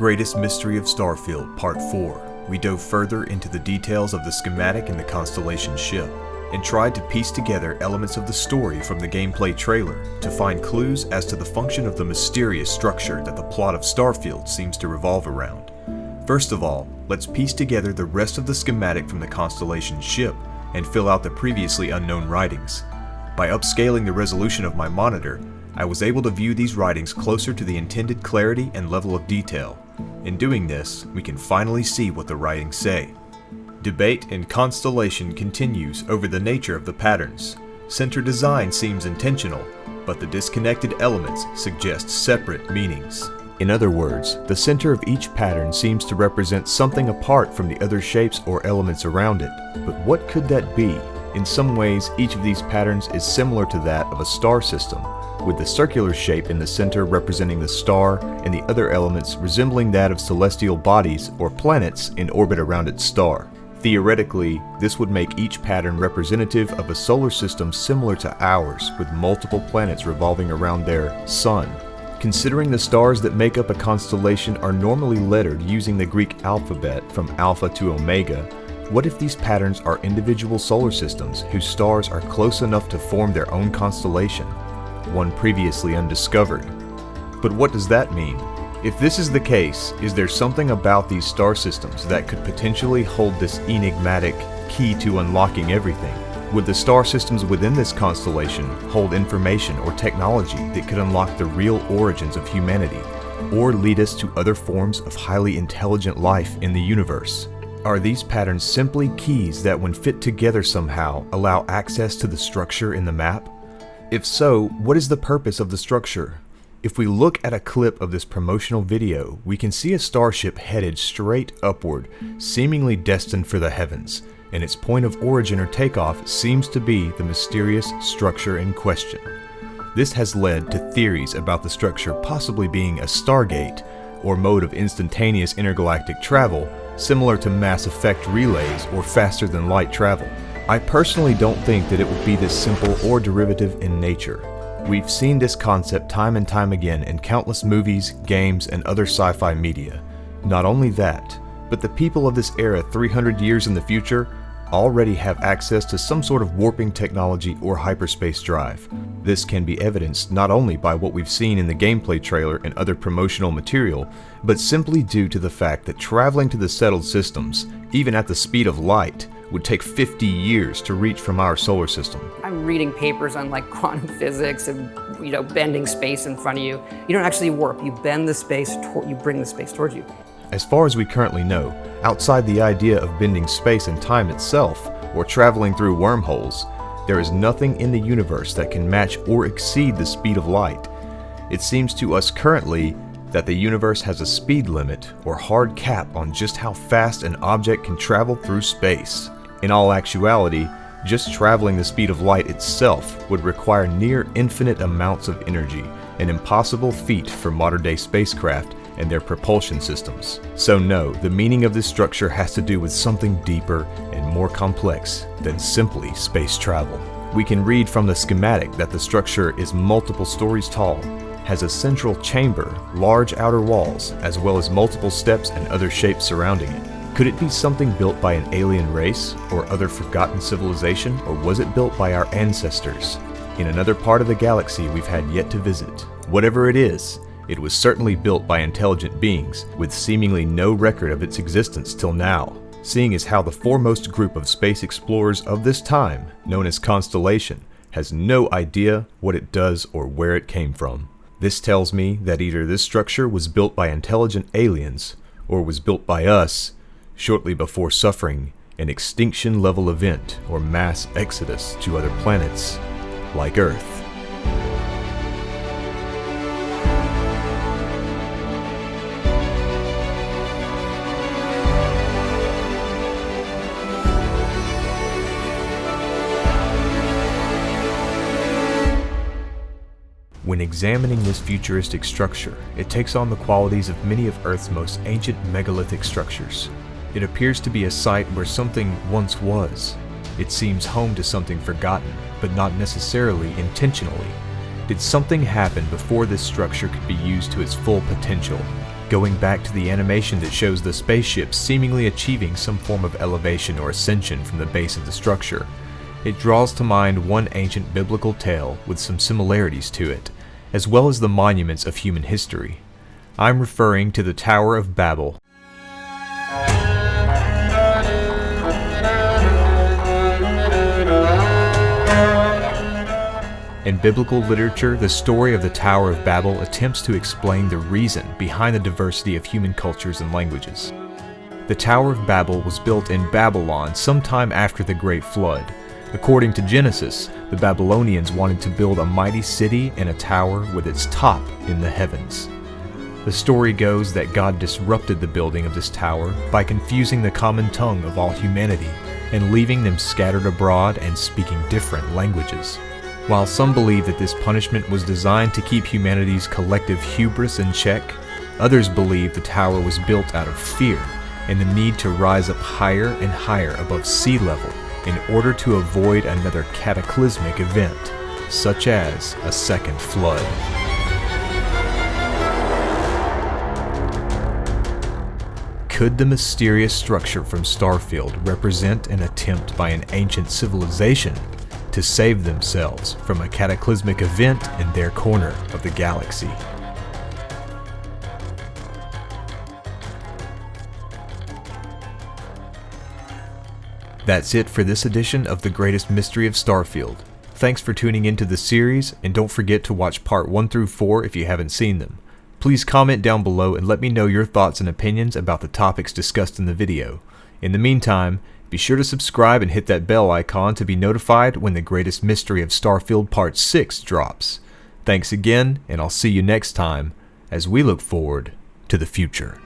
Greatest Mystery of Starfield, Part 4, we dove further into the details of the schematic in the Constellation ship, and tried to piece together elements of the story from the gameplay trailer to find clues as to the function of the mysterious structure that the plot of Starfield seems to revolve around. First of all, let's piece together the rest of the schematic from the Constellation ship and fill out the previously unknown writings. By upscaling the resolution of my monitor, I was able to view these writings closer to the intended clarity and level of detail. In doing this, we can finally see what the writings say. Debate in Constellation continues over the nature of the patterns. Center design seems intentional, but the disconnected elements suggest separate meanings. In other words, the center of each pattern seems to represent something apart from the other shapes or elements around it. But what could that be? In some ways, each of these patterns is similar to that of a star system, with the circular shape in the center representing the star and the other elements resembling that of celestial bodies or planets in orbit around its star. Theoretically, this would make each pattern representative of a solar system similar to ours, with multiple planets revolving around their sun. Considering the stars that make up a constellation are normally lettered using the Greek alphabet from Alpha to Omega, what if these patterns are individual solar systems whose stars are close enough to form their own constellation, one previously undiscovered? But what does that mean? If this is the case, is there something about these star systems that could potentially hold this enigmatic key to unlocking everything? Would the star systems within this constellation hold information or technology that could unlock the real origins of humanity, or lead us to other forms of highly intelligent life in the universe? Are these patterns simply keys that, when fit together somehow, allow access to the structure in the map? If so, what is the purpose of the structure? If we look at a clip of this promotional video, we can see a starship headed straight upward, seemingly destined for the heavens, and its point of origin or takeoff seems to be the mysterious structure in question. This has led to theories about the structure possibly being a stargate, or mode of instantaneous intergalactic travel, similar to Mass Effect relays or faster than light travel. I personally don't think that it would be this simple or derivative in nature. We've seen this concept time and time again in countless movies, games, and other sci-fi media. Not only that, but the people of this era 300 years in the future already have access to some sort of warping technology or hyperspace drive. This can be evidenced not only by what we've seen in the gameplay trailer and other promotional material, but simply due to the fact that traveling to the settled systems, even at the speed of light, would take 50 years to reach from our solar system. I'm reading papers on quantum physics and bending space in front of you. You don't actually warp, you bend the space, you bring the space towards you. As far as we currently know, outside the idea of bending space and time itself, or traveling through wormholes, there is nothing in the universe that can match or exceed the speed of light. It seems to us currently that the universe has a speed limit or hard cap on just how fast an object can travel through space. In all actuality, just traveling the speed of light itself would require near infinite amounts of energy, an impossible feat for modern-day spacecraft and their propulsion systems. So no, the meaning of this structure has to do with something deeper and more complex than simply space travel. We can read from the schematic that the structure is multiple stories tall, has a central chamber, large outer walls, as well as multiple steps and other shapes surrounding it. Could it be something built by an alien race or other forgotten civilization, or was it built by our ancestors in another part of the galaxy we've had yet to visit? Whatever it is, it was certainly built by intelligent beings, with seemingly no record of its existence till now, seeing as how the foremost group of space explorers of this time, known as Constellation, has no idea what it does or where it came from. This tells me that either this structure was built by intelligent aliens, or was built by us shortly before suffering an extinction-level event or mass exodus to other planets like Earth. When examining this futuristic structure, it takes on the qualities of many of Earth's most ancient megalithic structures. It appears to be a site where something once was. It seems home to something forgotten, but not necessarily intentionally. Did something happen before this structure could be used to its full potential? going back to the animation that shows the spaceship seemingly achieving some form of elevation or ascension from the base of the structure. It draws to mind one ancient biblical tale with some similarities to it, as well as the monuments of human history. I'm referring to the Tower of Babel. In biblical literature, the story of the Tower of Babel attempts to explain the reason behind the diversity of human cultures and languages. The Tower of Babel was built in Babylon sometime after the Great Flood. According to Genesis, the Babylonians wanted to build a mighty city and a tower with its top in the heavens. The story goes that God disrupted the building of this tower by confusing the common tongue of all humanity and leaving them scattered abroad and speaking different languages. While some believe that this punishment was designed to keep humanity's collective hubris in check, others believe the tower was built out of fear and the need to rise up higher and higher above sea level in order to avoid another cataclysmic event, such as a second flood. Could the mysterious structure from Starfield represent an attempt by an ancient civilization to save themselves from a cataclysmic event in their corner of the galaxy? That's it for this edition of The Greatest Mystery of Starfield. Thanks for tuning into the series, and don't forget to watch part 1 through 4 if you haven't seen them. Please comment down below and let me know your thoughts and opinions about the topics discussed in the video. In the meantime, be sure to subscribe and hit that bell icon to be notified when The Greatest Mystery of Starfield Part 6 drops. Thanks again, and I'll see you next time as we look forward to the future.